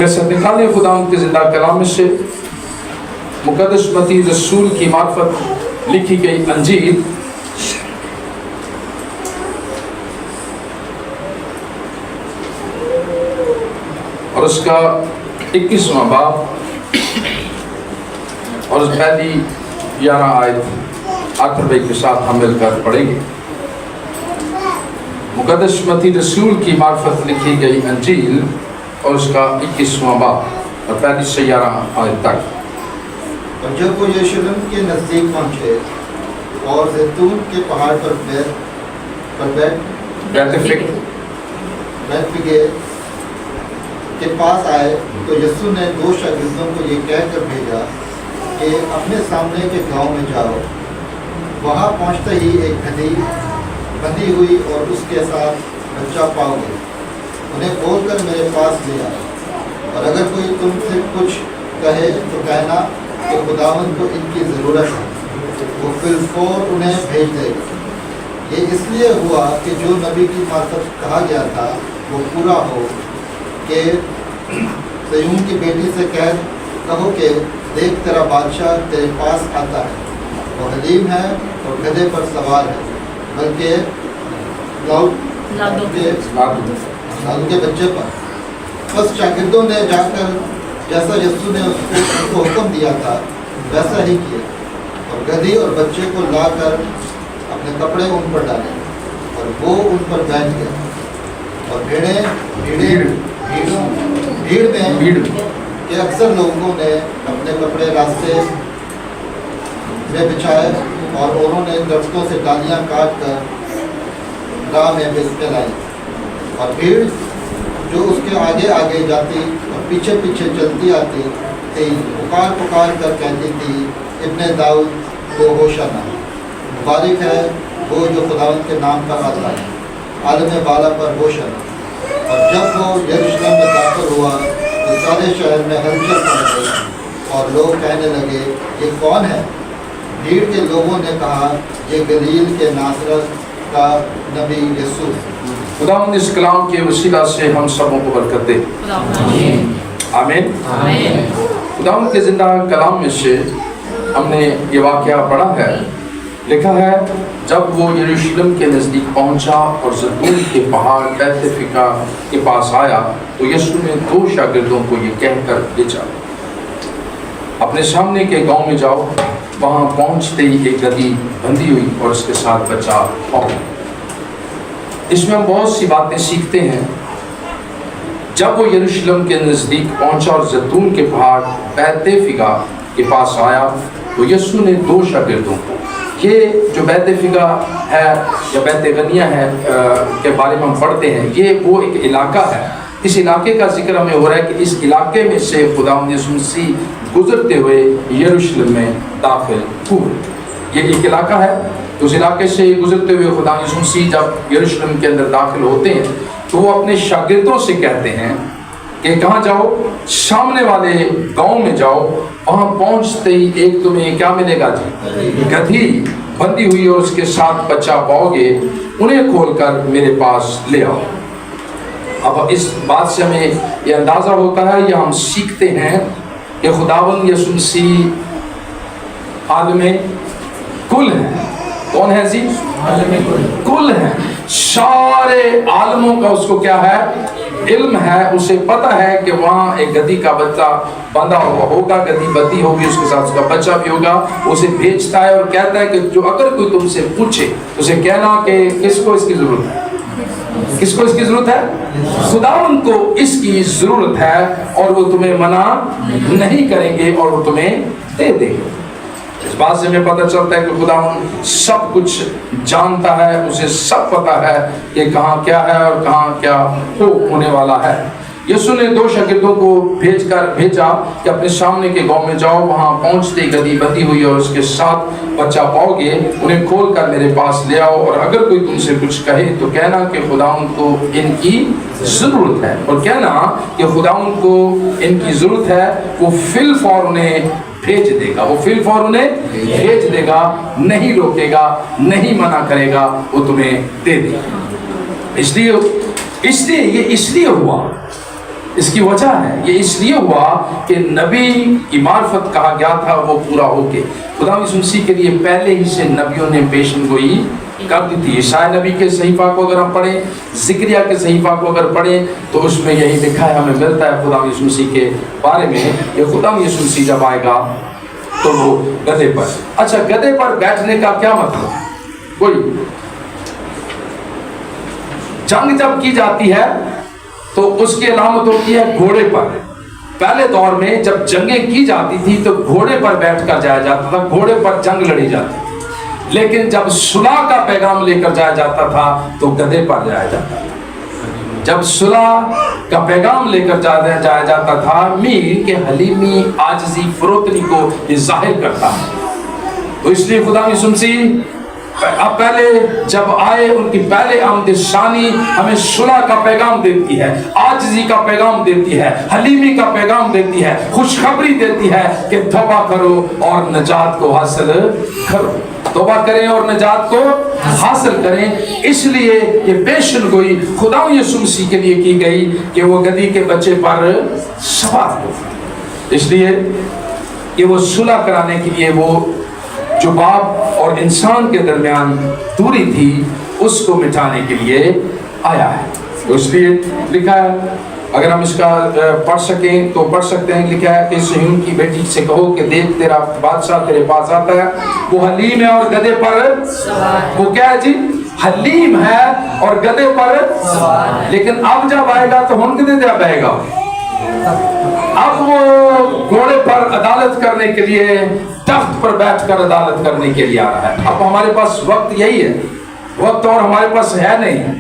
वैसे निकाले खुदा के जिंदा कलाम से मुकद्दस मती रसूल की मार्फत लिखी गई अंजील और उसका 21वां बाब और उस पहली 11 आयत आखिर भाई के साथ हम मिलकर पढ़ेंगे। मुकद्दस मती रसूल की मार्फत लिखी गई अंजील और उसका 21वां बाब और पहली से 11 आयत तक। और जब वो यरूशलेम के नज़दीक पहुँचे और जैतून के पहाड़ पर बैतफगे के पास आए तो यीशु ने 2 शागिर्दों को ये कहकर भेजा कि अपने सामने के गांव में जाओ। वहाँ पहुँचते ही एक गधी बंधी हुई और उसके साथ बच्चा पाओगे, उन्हें बोलकर मेरे पास ले आओ। और अगर कोई तुमसे कुछ कहे तो कहना कि खुदावंद को इनकी ज़रूरत है, वो फिलफौर उन्हें भेज देगा। ये इसलिए हुआ कि जो नबी की मार्फत कहा गया था वो पूरा हो कि सयून की बेटी से कहो कि देख तेरा बादशाह तेरे पास आता है, वो हलीम है और गधे पर सवार है, बल्कि लादू के बच्चे पर। बस शागिर्दों ने जाकर जैसा यीशु ने उसको हुक्म दिया था वैसा ही किया और गधी और बच्चे को लाकर अपने कपड़े उन पर डाले और वो उन पर बैठ गया। और भीड़ में के अक्सर लोगों ने अपने कपड़े रास्ते में बिछाए और उन्होंने दरख्तों से डालियाँ काट कर राह में बेचने लाई। और भीड़ जो उसके आगे आगे जाती और पीछे पीछे चलती आती थी पुकार पुकार कर कहती थी, इब्ने दाऊद को होशाना, मुबारक है वो जो खुदावंद के नाम पर आता है, आलम बाला पर होशाना। और जब वो यरूशलेम में दाखिल हुआ तो सारे शहर में हलचल पड़ गई और लोग कहने लगे, ये कौन है? भीड़ के लोगों ने कहा, ये गलील के नासरत का नबी यीशु। खुदावंद इस कलाम के वसीला से हम सबों को बरकत दे, आमीन। खुदावंद के जिंदा कलाम में से हमने ये वाक़या पढ़ा है, लिखा है जब वो यरूशलेम के नज़दीक पहुंचा और जैतून के पहाड़ बैतफगे के पास आया तो यीशु ने 2 शागिर्दों को ये कहकर भेजा, अपने सामने के गांव में जाओ। वहाँ पहुँचते ही एक गधी बंधी हुई और उसके साथ बच्चा हो गया। इसमें हम बहुत सी बातें सीखते हैं। जब वो यरूशलेम के नज़दीक पहुंचा और जैतून के पहाड़ बैतफगे के पास आया तो यीशु ने 2 शागिर्दों को, ये जो बैतफगे है या बैतगनिया है के बारे में हम पढ़ते हैं, ये वो एक इलाका है। इस इलाके का जिक्र हमें हो रहा है कि इस इलाके में से खुदावंद यीशु मसीह गुजरते हुए यरूशलेम में दाखिल हुए। ये एक इलाका है, उस इलाके से गुजरते हुए खुदावंद यीशु मसीह जब यरूशलेम के अंदर दाखिल होते हैं तो वो अपने शागिर्दों से कहते हैं कि कहाँ जाओ? सामने वाले गांव में जाओ। वहाँ पहुँचते ही एक तुम्हें क्या मिलेगा जी? गधी बंधी हुई और उसके साथ बच्चा पाओगे, उन्हें खोलकर मेरे पास ले आओ। अब इस बात से हमें यह अंदाज़ा होता है या हम सीखते हैं कि खुदावंद यीशु मसीह आलमे कुल है। कौन है जी? कुल है। सारे आलमों का उसको क्या है? इल्म है। उसे पता है कि वहाँ एक गधी का बच्चा बंधा हुआ होगा, गधी बंधी होगी, उसके साथ उसका बच्चा भी होगा। उसे भेजता है और कहता है कि जो अगर कोई तुमसे पूछे उसे कहना कि किसको इसकी जरूरत है? किसको इसकी जरूरत है? खुदावंद को इसकी जरूरत है और वो तुम्हें मना नहीं करेंगे और वो तुम्हें दे देंगे। इस बात से हमें पता चलता है कि खुदावंद सब कुछ जानता है, उसे सब पता है कि कहाँ क्या है और कहाँ क्या होने वाला है। यीशु ने 2 शागिर्दों को भेजा कि अपने सामने के गांव में जाओ। वहाँ पहुँचते ही गधी बंधी हुई और उसके साथ बच्चा पाओगे, उन्हें खोल कर मेरे पास ले आओ। और अगर कोई तुमसे कुछ कहे तो कहना कि खुदावंद को इनकी ज़रूरत है, और कहना कि खुदावंद को इनकी ज़रूरत है, वो फिलफौर उन्हें भेज देगा। वो फिलफौर उन्हें भेज देगा, नहीं रोकेगा, नहीं मना करेगा, वो तुम्हें दे देगा। इसलिए ये इसलिए हुआ اس کی وجہ ہے، یہ اس لیے ہوا کہ نبی کی معرفت کہا گیا تھا وہ پورا ہو کے خدا یسوع مسیح کے لیے پہلے ہی سے نبیوں نے پیشن گوئی کر دی تھی۔ عیسائی نبی کے صحیفہ کو اگر ہم پڑھیں، زکریا کے صحیفہ کو اگر پڑھیں تو اس میں یہی لکھا ہے، ہمیں ملتا ہے خدا یسوع مسیح کے بارے میں کہ خدا یسوع مسیح جب آئے گا تو وہ گدھے پر۔ اچھا، گدھے پر بیٹھنے کا کیا مطلب؟ کوئی جنگ جب کی جاتی ہے تو اس کی علامت ہوتی ہے گھوڑے پر۔ پہلے دور میں جب جنگیں کی جاتی تھی تو گھوڑے پر بیٹھ کر جایا جاتا تھا، گھوڑے پر جنگ لڑی جاتی تھی۔ لیکن جب صلح کا پیغام لے کر جایا جاتا تھا تو گدھے پر جایا جاتا تھا۔ جب صلح کا پیغام لے کر جایا جاتا تھا، میر کے حلیمی عاجزی فروتنی کو یہ ظاہر کرتا ہے۔ تو اس لیے خدا یسوع مسیح اب پہلے جب آئے، ان کی پہلے آمد ثانی ہمیں صلح کا پیغام دیتی ہے، عاجزی کا پیغام دیتی ہے، حلیمی کا پیغام دیتی ہے، خوشخبری دیتی ہے کہ توبہ کرو اور نجات کو حاصل کرو، توبہ کریں اور نجات کو حاصل کریں۔ اس لیے یہ پیشن گوئی خدا یسوع مسیح کے لیے کی گئی کہ وہ گدھی کے بچے پر سوار ہو۔ اس لیے کہ وہ صلح کرانے کے لیے، وہ جو باپ اور انسان کے درمیان دوری تھی اس کو مٹانے کے لیے آیا ہے۔ تو اس لیے لکھا ہے، اگر ہم اس کا پڑھ سکیں تو پڑھ سکتے ہیں، لکھا ہے کہ صہیون کی بیٹی سے کہو کہ دیکھ تیرا بادشاہ تیرے پاس آتا ہے، وہ حلیم ہے اور گدھے پر وہ کیا ہے جی؟ حلیم ہے اور گدھے پر لیکن اب جب آئے گا تو ہن کدے جب آئے گا؟ اب وہ گھوڑے پر عدالت کرنے کے لیے، تخت پر بیٹھ کر عدالت کرنے کے لیے آ رہا ہے۔ اب ہمارے پاس وقت یہی ہے، وقت اور ہمارے پاس ہے نہیں۔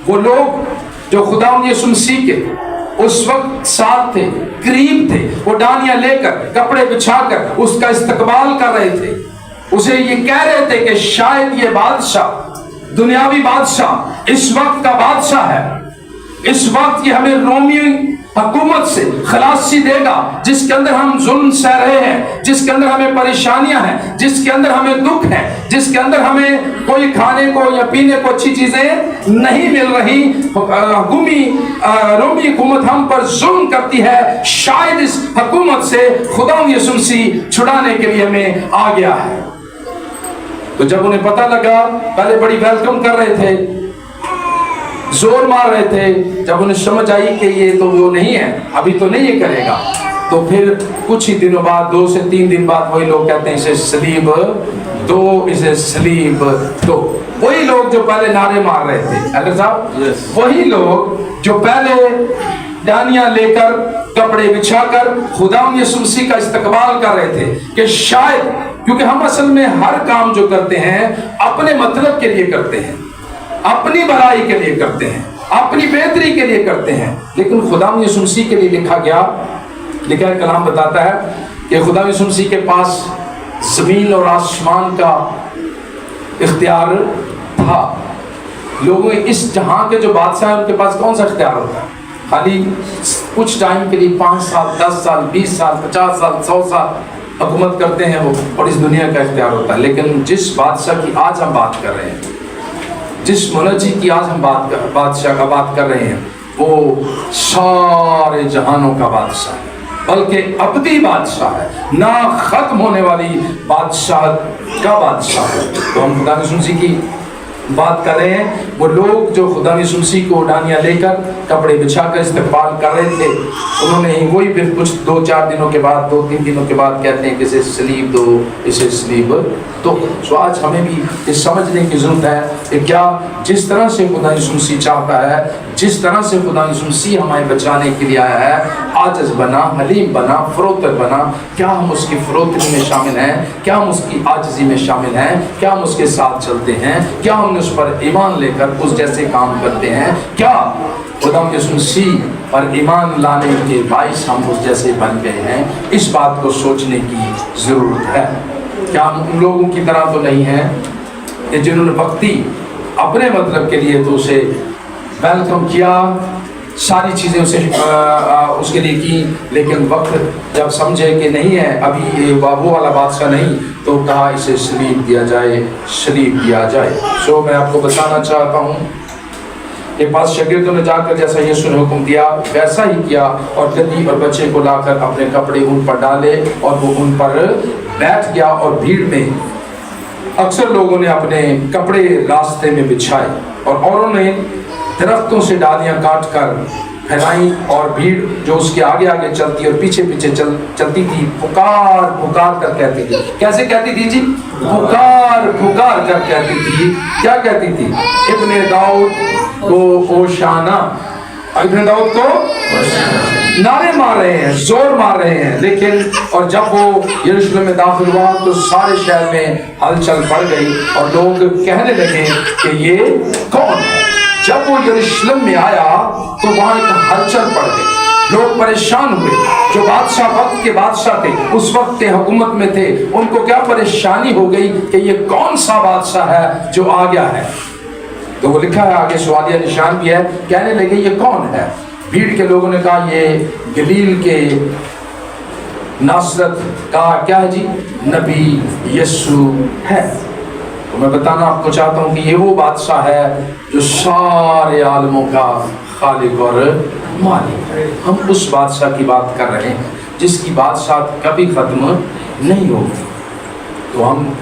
وہ لوگ جو خدا یسوع مسیح کے اس وقت ساتھ تھے، قریب تھے، وہ ڈانیاں لے کر، کپڑے بچھا کر اس کا استقبال کر رہے تھے، اسے یہ کہہ رہے تھے کہ شاید یہ بادشاہ، دنیاوی بادشاہ، اس وقت کا بادشاہ ہے، اس وقت یہ ہمیں رومی حکومت سے خلاصی دے گا، جس کے اندر ہم ظلم سہ رہے ہیں، جس کے اندر ہمیں پریشانیاں ہیں، جس کے اندر ہمیں دکھ ہیں، جس کے اندر ہمیں کوئی کھانے کو یا پینے کو اچھی چیزیں نہیں مل رہی، رومی حکومت ہم پر ظلم کرتی ہے، شاید اس حکومت سے خدا یسوع مسیح چھڑانے کے لیے ہمیں آ گیا ہے۔ تو جب انہیں پتہ لگا، پہلے بڑی ویلکم کر رہے تھے، زور مار رہے تھے، جب انہیں سمجھ آئی کہ یہ تو وہ نہیں ہے، ابھی تو نہیں یہ کرے گا، تو پھر کچھ ہی دنوں بعد، 2 سے 3 دن بعد وہی لوگ کہتے ہیں اسے سلیب دو، اسے سلیب دو۔ وہی لوگ جو پہلے نعرے مار رہے تھے، اگر صاحب وہی لوگ جو پہلے ڈانیاں لے کر، کپڑے بچھا کر خدا یسوع مسیح کا استقبال کر رہے تھے کہ شاید، کیونکہ ہم اصل میں ہر کام جو کرتے ہیں اپنے مطلب کے لیے کرتے ہیں، اپنی بھلائی کے لیے کرتے ہیں، اپنی بہتری کے لیے کرتے ہیں، لیکن خدا یسوع مسیح کے لیے لکھا گیا، لکھا ہے کلام بتاتا ہے کہ خدا یسوع مسیح کے پاس زمین اور آسمان کا اختیار تھا۔ لوگوں اس جہاں کے جو بادشاہ ہیں ان کے پاس کون سا اختیار ہوتا ہے؟ خالی کچھ ٹائم کے لیے 5 سال 10 سال 20 سال 50 سال 100 سال حکومت کرتے ہیں وہ، اور اس دنیا کا اختیار ہوتا ہے۔ لیکن جس بادشاہ کی آج ہم بات کر رہے ہیں، جس منجی کی آج ہم بادشاہ کا بات کر رہے ہیں، وہ سارے جہانوں کا بادشاہ ہے، بلکہ ابدی بادشاہ ہے، نہ ختم ہونے والی بادشاہ کا بادشاہ ہے۔ تو ہم خدا یسوع مسیح کی بات کر رہے ہیں، وہ لوگ جو خدا یسوع مسیح کو ڈانیاں لے کر، کپڑے بچھا کر استقبال کر رہے تھے، انہوں نے ہی وہی پھر کچھ 2-4 دنوں کے بعد، 2-3 دنوں کے بعد کہتے ہیں کہ اسے سلیب دو، اسے سلیب دو۔ تو آج ہمیں بھی یہ سمجھنے کی ضرورت ہے کہ کیا جس طرح سے خدا یسوع مسیح چاہتا ہے، جس طرح سے خدا یسوع مسیح ہمیں بچانے کے لیے آیا ہے، عاجز بنا، حلیم بنا، فروتن بنا، کیا ہم اس کی فروتنی میں شامل ہیں؟ کیا ہم اس کی عاجزی میں شامل ہیں؟ کیا ہم اس کے ساتھ چلتے ہیں؟ کیا ہم اس پر ایمان لے کر اس جیسے کام کرتے ہیں؟ کیا خدا یسوع مسیح پر ایمان لانے کے باعث ہم اس جیسے بن گئے ہیں؟ اس بات کو سوچنے کی ضرورت ہے۔ کیا ہم ان لوگوں کی طرح تو نہیں ہیں کہ جنہوں نے وقتی اپنے مطلب کے لیے تو اسے ویلکم کیا، ساری چیزیں اسے اس کے لیے کی، لیکن وقت جب سمجھے کہ نہیں ہے ابھی یہ وہ والا بادشاہ نہیں، تو کہا اسے سلیب دیا جائے، سلیب دیا جائے۔ سو میں آپ کو بتانا چاہتا ہوں के पास शागिर्दों ने जाकर जैसा यीशु ने हुक्म दिया वैसा ही किया और गदही और बच्चे को लाकर अपने कपड़े उन पर डाले और वो उन पर बैठ गया और भीड़ में अक्सर लोगों ने अपने कपड़े रास्ते में बिछाए और औरों ने दरख्तों से डालियां काट कर फैलाई और भीड़ जो उसके आगे आगे चलती और पीछे पीछे चलती थी पुकार पुकार कर कहती थी। कैसे कहती थी जी? पुकार पुकार कर कहती थी। क्या कहती थी? इब्ने दाऊद को ओशाना, इब्ने दाऊद को नारे मार रहे हैं, जोर मार रहे हैं। लेकिन और जब वो यरूशलेम में दाखिल हुआ तो सारे शहर में हलचल पड़ गई और लोग कहने लगे कि ये कौन है। जब वो यरूशलेम में आया तो वहां एक हलचल पड़ गई, लोग परेशान हुए। जो बादशाह वक्त के बादशाह थे, उस वक्त के हुकूमत में थे, उनको क्या परेशानी हो गई कि ये कौन सा बादशाह है जो आ गया है। तो वो लिखा है आगे, सवालिया निशान भी है। कहने लगे ये कौन है। भीड़ के लोगों ने कहा ये गलील के नासरत का क्या है जी, नबी यीशु है। तो मैं बताना आपको चाहता हूँ कि ये वो बादशाह है जो सारे आलमों का खालिक और मालिक है। हम उस बादशाह की बात कर रहे हैं जिसकी बादशाह कभी खत्म नहीं होगी। तो हम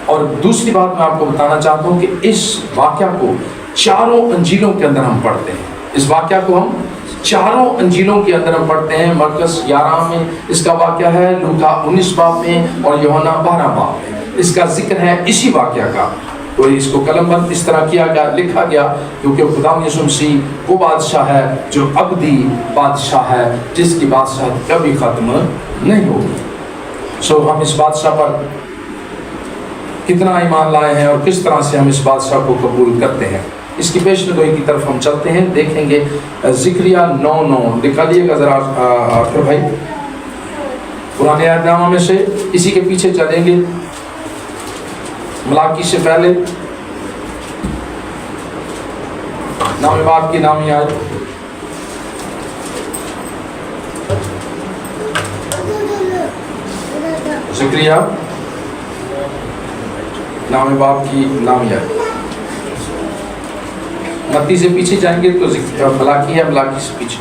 और दूसरी बात मैं आपको बताना चाहता हूँ कि इस वाक़या को चारों अंजीलों के अंदर हम पढ़ते हैं। इस वाक़या को हम चारों अंजीलों के अंदर हम पढ़ते हैं। मरकस 11 में इसका वाक़या है, लूका 19 बाब में और यूहन्ना 12 बाब में इसका जिक्र है इसी वाक़या का। तो इसको कलमबंद इस तरह किया गया, लिखा गया, क्योंकि खुदा यीशु मसीह वो बादशाह है जो अबदी बादशाह है जिसकी बादशाह कभी ख़त्म नहीं होगी। सो हम इस बादशाह पर कितना ईमान लाए हैं और किस तरह से हम इस बादशाह को कबूल करते हैं, इसकी पेशनगोई की तरफ हम चलते हैं। देखेंगे ज़िक्रिया 9:9 निकालिएगा ज़रा आखिर भाई, पुराने अहदनामा में से इसी के पीछे चलेंगे, मलाकी से पहले नाम बाप की नामी आए। ज़िक्रिया नाम बाप की नामी आए। मत्ती से पीछे जाएंगे तो मलाकी है, मलाकी से पीछे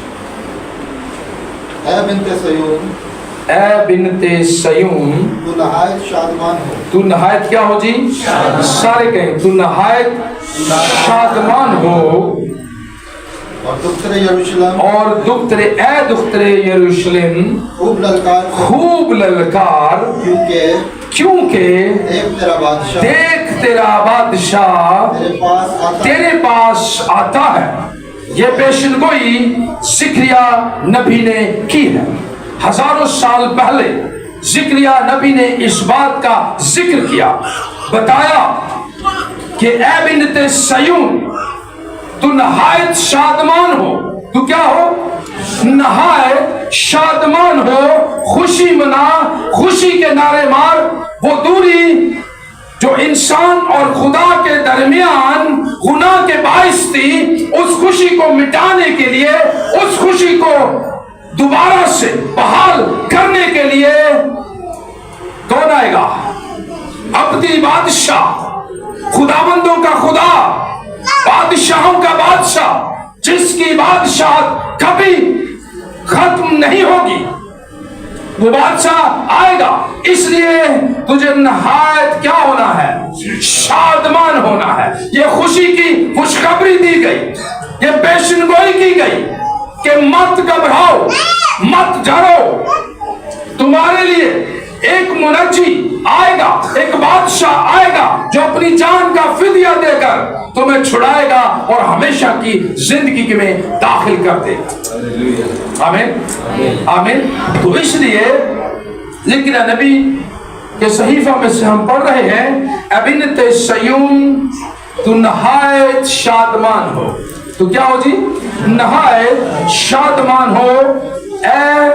ऐ बिन्ते सयून, ऐ बिन्ते सयून तू नहायत शादमान हो। तू नहायत क्या हो जी? सारे कहें तू नहायत शादमान हो। और दुख्तरे यरूशलेम, और दुख्तरे ए दुख्तरे यरूशलेम खूब ललकार, खूब ललकार, क्योंकि देख तेरा बादशाह तेरे पास आता है। ये पेशनगोई ज़िक्रिया नबी ने की है। हजारों साल पहले ज़िक्रिया नबी ने इस बात का जिक्र किया, बताया कि ऐ बिन्ते सयून तू नहायत शादमान हो। तू क्या हो? नहायत शादमान हो, खुशी मना, खुशी के नारे मार। वो दूरी जो इंसान और खुदा के दरमियान गुनाह के बाइस थी, उस खुशी को मिटाने के लिए, उस खुशी को दोबारा से बहाल करने के लिए कौन आएगा? अब्दी बादशाह, खुदाबंदों का खुदा, बादशाहों का बादशाह, जिसकी बादशाह कभी खत्म नहीं होगी। वो बादशाह आएगा। इसलिए तुझे नहायत क्या होना है? शादमान होना है। ये खुशी की खुशखबरी दी गई, ये पेशनगोई की गई कि मत घबराओ, मत डरो। तुम्हारे लिए एक मुनज्जी आएगा, एक बादशाह आएगा जो अपनी जान का फिदिया देकर तुम्हें छुड़ाएगा और हमेशा की जिंदगी में दाखिल कर देगा। आमीन आमीन। तो इसलिए ज़िक्र नबी के सहीफा में से हम पढ़ रहे हैं, ऐ बिन्ते सयून तू नहायत शादमान हो। तो क्या हो जी? नहायत शादमान हो। ऐ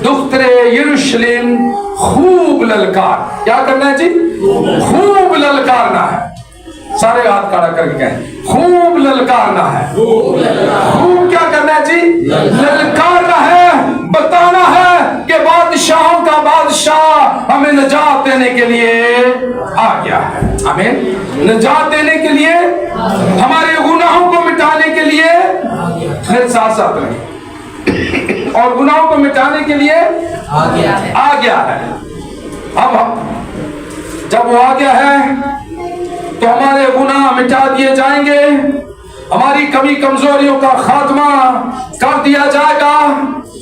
दुख्तरे यरूशलेम खूब ललकार। क्या करना है जी? खूब ललकारना है। सारे हाथ खड़ा करके कहें खूब ललकारना है। खूब क्या करना है जी? ललकारना है। बताना है कि बादशाहों का बादशाह हमें निजात देने के लिए आ गया है। आमीन। निजात देने के लिए, हमारे गुनाहों को मिटाने के लिए, मेरे साथ साथ रहे, और गुनाहों को मिटाने के लिए आ गया है। अब जब वो आ गया है तो हमारे गुनाह मिटा दिए जाएंगे, हमारी कमी कमजोरियों का खात्मा कर दिया जाएगा,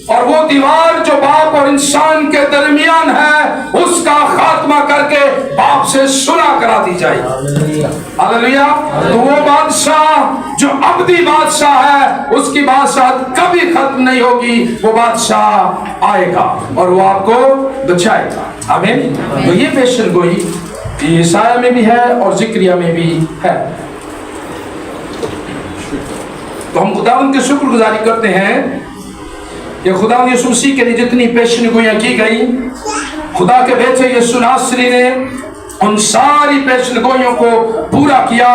और वो दीवार जो बाप और इंसान के दरमियान है उसका खात्मा करके बाप से सुलह करा दी जाएगी। हालेलुया। तो वो बादशाह जो अबदी बादशाह है, उसकी बादशाह कभी खत्म नहीं होगी। वो बादशाह आएगा और वो आपको बचाएगा। आमीन। तो ये पेशन गोई ईसाया में भी है और जिक्रिया में भी है। तो हम खुदावंद की शुक्रगुजारी करते हैं कि खुदावंद यीशु मसीह के लिए जितनी पेशन गोइयां की गई, खुदा के बेटे यीशु नासरी ने उन सारी पेशन गोइयों को पूरा किया।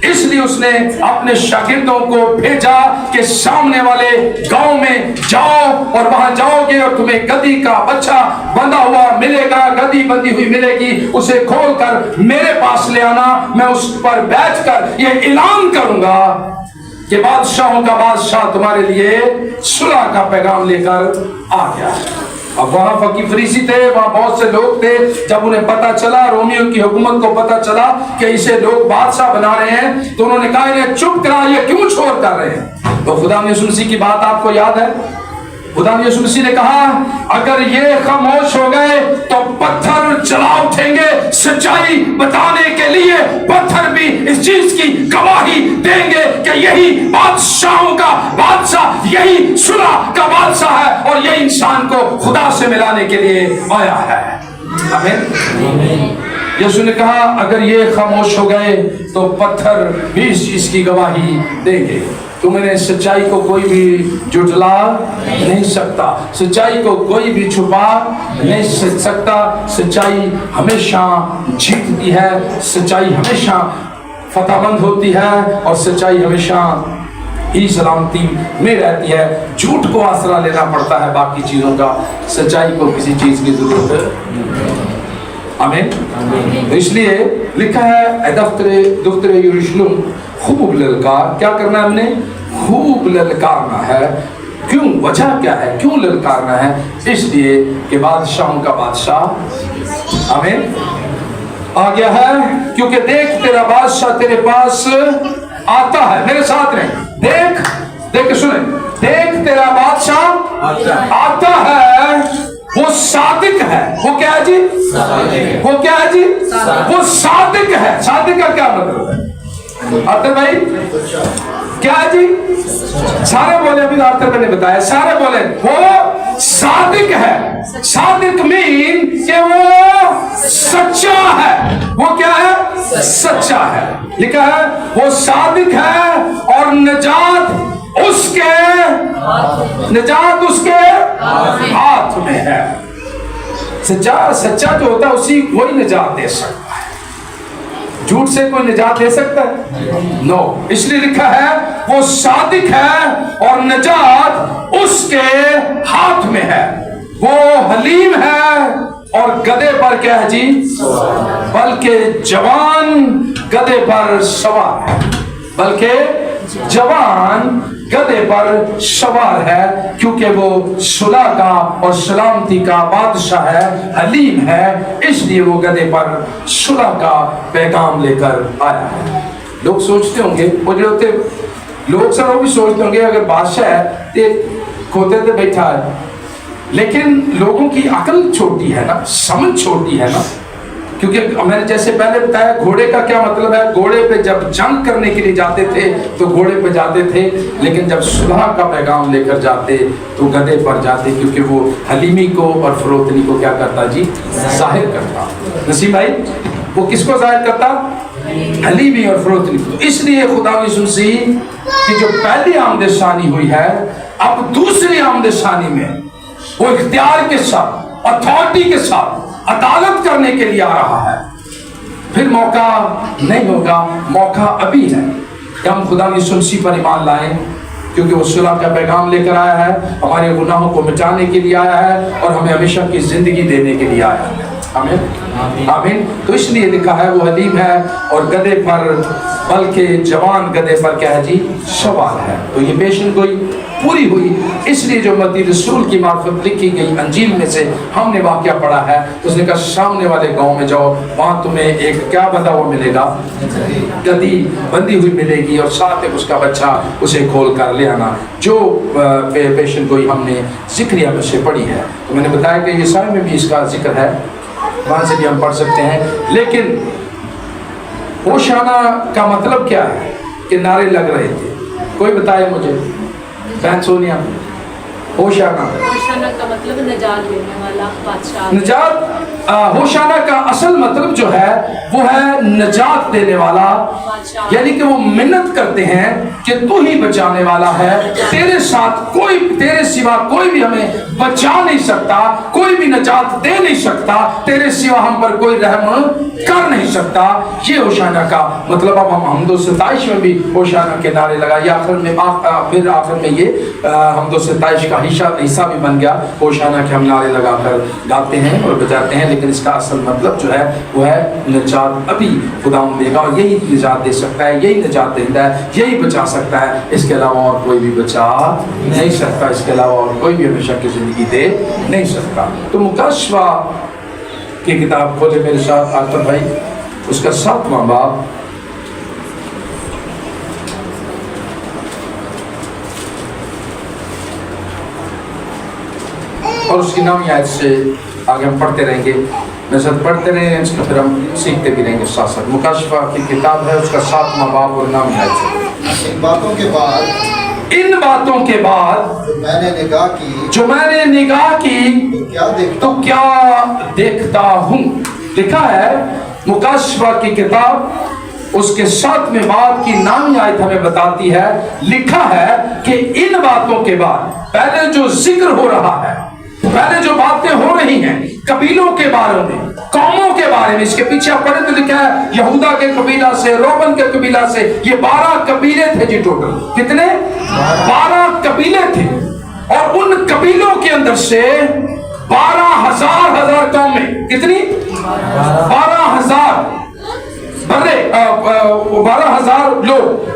इसलिए उसने अपने शागिर्दों को भेजा कि सामने वाले गांव में जाओ और वहां जाओगे और तुम्हें गधी का बच्चा बंधा हुआ मिलेगा, गधी बंधी हुई मिलेगी, उसे खोलकर मेरे पास ले आना। मैं उस पर बैठकर ये ऐलान करूंगा कि बादशाहों का बादशाह तुम्हारे लिए सुलह का पैगाम लेकर आ गया। अब वहां फकीर फरीसी थे, वहां बहुत से लोग थे। जब उन्हें पता चला, रोमियो की हुकूमत को पता चला कि इसे लोग बादशाह बना रहे हैं, तो उन्होंने कहा इन्हें चुप करा, ये क्यों शोर कर रहे हैं। तो खुदा यीशु मसीह की बात आपको याद है। खुदा यीशु मसीह ने कहा अगर ये खामोश हो गए तो पत्थर चला उठेंगे। सच्चाई बताने के लिए पत्थर भी इस चीज की गवाही देंगे कि यही बादशाहों का बादशाह, यही सुलह का बादशाह है और यही इंसान को खुदा से मिलाने के लिए आया है। आमीन। यीशु ने कहा अगर ये खामोश हो गए तो पत्थर भी इस चीज की गवाही देंगे। तुम्हें सच्चाई को कोई भी झुठला नहीं सकता, सच्चाई को कोई भी छुपा नहीं सकता। सच्चाई हमेशा जीतती है, सच्चाई हमेशा फतहमंद होती है और सच्चाई हमेशा ही सलामती में रहती है। झूठ को आसरा लेना पड़ता है बाकी चीजों का, सच्चाई को किसी चीज की जरूरत। आमीन। तो इसलिए लिखा है दफ्तर यरूशलेम खूब ललकार। क्या करना है हमने? खूब ललकारना है। क्यों? वजह क्या है? क्यों ललकारना है? इसलिए कि बादशाहों का बादशाह आमीन आ गया है। क्योंकि देख तेरा बादशाह तेरे पास आता है। मेरे साथ रहे, देख देख सुने, देख तेरा बादशाह आता है। वो सादिक है। वो क्या है जी? वो क्या है जी? वो सादिक है। सादिक का क्या मतलब है आतर भाई? क्या है जी? सारे बोले, अभी आतर भाई ने बताया, सारे बोले वो सादिक है। सादिक मीन कि वो सच्चा है। वो क्या है? सच्चा है। लिखा है वो सादिक है और निजात उसके हाथ में है। सच्चा जो होता है उसी वही निजात दे सकता है। झूठ से कोई निजात दे सकता है? नो। इसलिए लिखा है वो सादिक है और निजात उसके हाथ में है। वो हलीम है और गधे पर क्या है जी? बल्कि जवान गधे पर सवार है। बल्कि जवान गधे पर सवार है, क्योंकि वो सुलह का और सलामती का बादशाह है, हलीम है। इसलिए वो गधे पर सुलह का पैगाम लेकर आया है। लोग सोचते होंगे, वो जो होते लोग सब वो भी सोचते होंगे अगर बादशाह है तो खोते पे बैठा है, लेकिन लोगों की अकल छोटी है ना, समझ छोटी है ना। क्योंकि मैंने जैसे पहले बताया घोड़े का क्या मतलब है। घोड़े पे जब जंग करने के लिए जाते थे तो घोड़े पे जाते थे, लेकिन जब सुलह का पैगाम लेकर जाते तो गधे पर जाते, क्योंकि वो हलीमी को और फरोतनी को क्या करता जी? जाहिर करता। नसीम भाई, वो किसको जाहिर करता? हलीमी और फरोतनी को। इसलिए खुदा यीशु मसीह की जो पहली आमदशानी हुई है, अब दूसरी आमदशानी में वो इख्तियार के साथ, अथॉरिटी के साथ अदालत करने के लिए आ रहा है। फिर मौका नहीं होगा, मौका अभी है कि हम खुदा यीशु मसीह पर ईमान लाएं, क्योंकि वो सुलह का पैगाम लेकर आया है, हमारे गुनाहों को मिटाने के लिए आया है और हमें हमेशा की जिंदगी देने के लिए आया है। आमीन आमीन। तो इसलिए लिखा है वो हलीम है और गधे पर, बल्कि जवान गधे पर क्या है जी, सवार है। तो ये पेशन गोई पूरी हुई, इसलिए जो मत्ती रसूल की मार्फत लिखी गई अंजील में से हमने वाकया पढ़ा है। उसने कहा सामने वाले गांव में जाओ, वहां तुम्हें एक क्या बंधा हुआ मिलेगा, गधी बंधी हुई मिलेगी और साथ एक उसका बच्चा, उसे खोल कर ले आना। जो पेशन गोई हमने जिक्रिया में से पढ़ी है, तो मैंने बताया कि यशाया में भी इसका जिक्र है, वहां से भी हम पढ़ सकते हैं। लेकिन होशाना का मतलब क्या है कि नारे लग रहे थे, कोई बताए मुझे, बहन सोनिया। होशाना का मतलब निजात देने वाला बादशाह। निजात, होशाना का असल मतलब जो है वो है निजात देने वाला, यानी कि वो मिन्नत करते हैं कि तू ही बचाने वाला है, तेरे साथ कोई, तेरे सिवा कोई भी हमें बचा नहीं सकता, कोई भी निजात दे नहीं सकता, तेरे सिवा हम पर कोई रहम कर नहीं सकता। ये होशाना का मतलब। अब हम हमदो सताइश में भी होशाना के नारे लगाए, आखिर में फिर आखिर में ये हमदो सताइश का हिस्सा भी बन गया। होशाना के हम नारे लगाकर गाते हैं और बजाते हैं, लेकिन इसका असल मतलब जो है वो है निजात अभी खुदावंद देगा, और यही निजात दे सकता है, यही निजात देता है, यही बचा सकता है, इसके अलावा और कोई भी बचा नहीं सकता, इसके अलावा और कोई भी हमेशा की जिंदगी दे नहीं सकता। तो मुकाशवा की किताब खोले मेरे साथ आतर भाई, उसका 7वां बाब और उसकी 9वीं आयत से आगे हम पढ़ते रहेंगे, मेरे साथ पढ़ते रहेंगे, इसको फिर हम सीखते भी रहेंगे साथ साथ। मुकाशफा की किताब है, उसका 7वां बाब और 9वीं आयत से। इन बातों के बाद, इन बातों के बाद जो मैंने निगाह की, जो मैंने निगाह की, तो क्या देखता हूँ। लिखा है मुकाशफा की किताब उसके 7वें बाब की 9वीं आयत हमें बताती है, लिखा है कि इन बातों के बाद, पहले जो जिक्र हो रहा है, पहले जो बातें हो रही हैं कबीलों के बारे में, कौमों के बारे में, इसके पीछे आप पढ़े तो लिखा है यहूदा के कबीला से, रोबन के कबीला से, ये 12 कबीले थे जी टोटल। कितने? 12 कबीले थे, और उन कबीलों के अंदर से 12,000 कौमें, कितनी? 12,000 बड़े 12,000 लोग।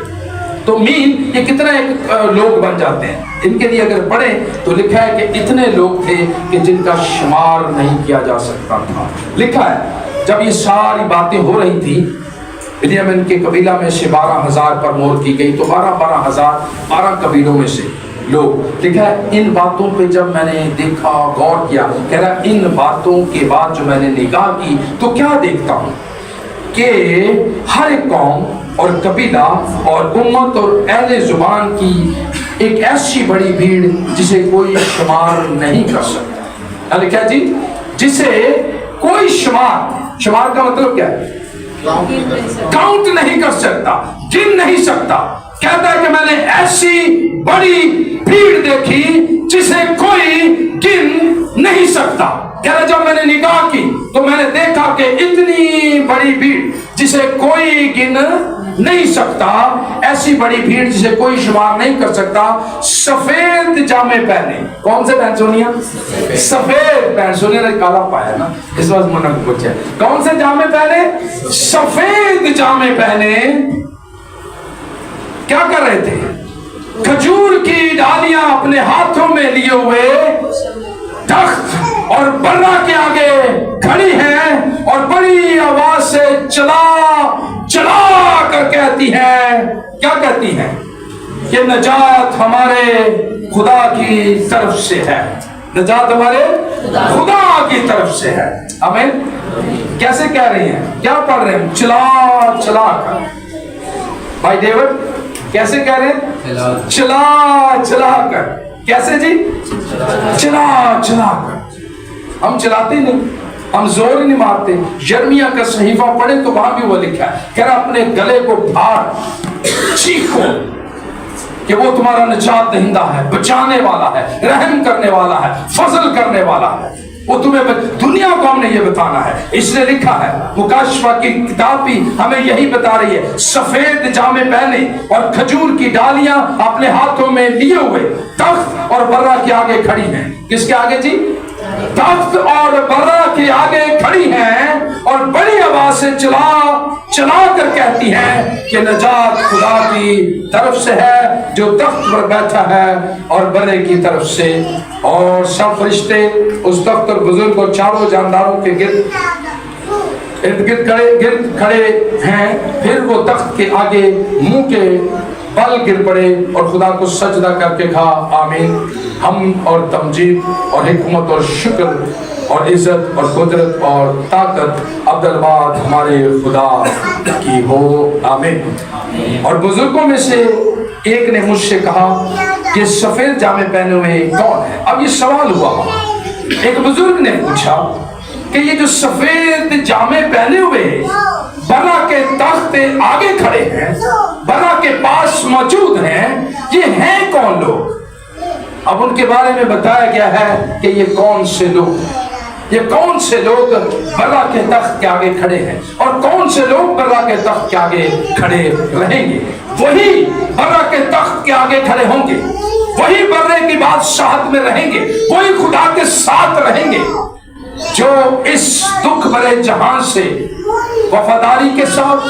तो मीन ये कितना एक लोग बन जाते हैं। इनके लिए अगर पढ़े तो लिखा है कि इतने लोग थे कि जिनका शुमार नहीं किया जा सकता था। लिखा है जब ये सारी बातें हो रही थी, बिन्यामीन के कबीला में से 12,000 पर मोहर की गई, तो 12,000 12 कबीलों में से लोग। लिखा है इन बातों पे जब मैंने देखा, गौर किया, कह रहा इन बातों के बाद जो मैंने निगाह की तो क्या देखता हूँ कि हर एक कौम और कबीला और उम्मत और अहले जुबान की एक ऐसी बड़ी भीड़ जिसे कोई शुमार नहीं कर सकता। क्या जी? जिसे कोई शुमार का मतलब क्या है? काउंट नहीं कर सकता, गिन नहीं सकता। कहता है कि मैंने ऐसी बड़ी भीड़ देखी जिसे कोई गिन नहीं सकता। कह रहा जब मैंने निगाह की तो मैंने देखा कि इतनी बड़ी भीड़ जिसे कोई गिन नहीं सकता, ऐसी बड़ी भीड़ जिसे कोई शुमार नहीं कर सकता, सफेद जामे पहने। कौन से बहन सोनिया? सफेद। बहन सोनिया ने काला पाया ना, इस बार मुन्ना को पूछा कौन से जामे पहने? सफेद जामे पहने। क्या कर रहे थे? खजूर की डालियां अपने हाथों में लिए हुए तख्त और बर्रा के आगे खड़ी हैं और बड़ी आवाज से चला चला कर कहती है। क्या कहती है? कि नजात हमारे खुदा की तरफ से है, नजात हमारे खुदा की तरफ से है। आमीन। कैसे कह रही हैं? क्या पढ़ रहे हैं? चला चला कर। भाई डेविड कैसे कह रहे हैं? चला चला कर। कैसे जी? चला चला कर। हम चलाते नहीं, हम जोर नहीं मारते। यिर्मयाह का सहीफा पढ़े तो वहां भी वो लिखा है, कह रहा अपने गले को फाड़ चीखो कि वो तुम्हारा निजात दहिंदा है, बचाने वाला है, रहम करने वाला है, फजल करने वाला है। वो तुम्हें दुनिया को हमने ये बताना है, इसलिए लिखा है। मुकाशफा की किताब भी हमें यही बता रही है, सफेद जामे पहने और खजूर की डालियां अपने हाथों में लिए हुए तख्त और बर्रा के आगे खड़ी हैं। किसके आगे जी? तख्त और बर्रा के आगे खड़ी हैं और बड़ी आवाज से चला कर कहती हैं कि नजात खुदा की तरफ से है जो तख्त पर बैठा है और बर्रे की तरफ से। और सब फरिश्ते उस तख्त और बुजुर्ग और चारों जानदारों के इर्द गिर्द खड़े हैं। फिर वो तख्त के आगे मुंह के बल गिर पड़े और खुदा को सजदा करके कहा, आमीन। हम और तमजीद और हिकमत और शुक्र और इज्जत और कुदरत और ताकत अब्दुलबाद हमारे खुदा की हो, आमीन। और बुजुर्गों में से एक ने मुझसे कहा कि सफेद जामे पहने हुए कौन है? अब ये सवाल हुआ। एक बुजुर्ग ने पूछा कि ये जो सफेद जामे पहने हुए बर्रा के तख्त आगे खड़े हैं, बर्रा के पास मौजूद हैं, ये हैं कौन लोग? अब उनके बारे में बताया गया है कि ये कौन से लोग, ये कौन से लोग बर्रा के तख्त के आगे खड़े हैं और कौन से लोग बर्रा के तख्त के आगे खड़े रहेंगे। वही बर्रा के तख्त के आगे खड़े होंगे, वही बर्रे की बादशाहत में रहेंगे, वही खुदा के साथ रहेंगे जो इस दुख भरे जहां से वफादारी के साथ,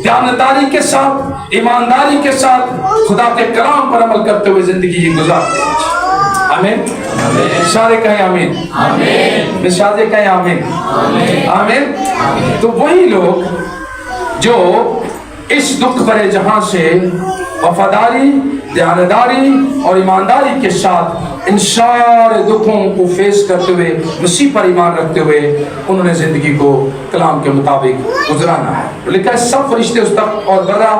ध्यानदारी के साथ, ईमानदारी के साथ खुदा के कलाम पर अमल करते हुए जिंदगी गुजारते हैं। आमीन। सारे कहें आमीन, आमीन। सारे कहें आमीन, आमीन। तो वही लोग जो इस दुख भरे जहां से वफादारी, ध्यानदारी और ईमानदारी के साथ इन सारे दुखों को फेस करते हुए, मसीह पर ईमान रखते हुए उन्होंने जिंदगी को कलाम के मुताबिक गुजराना है। लिखा है सब फरिश्ते उस तख्त और बर्रा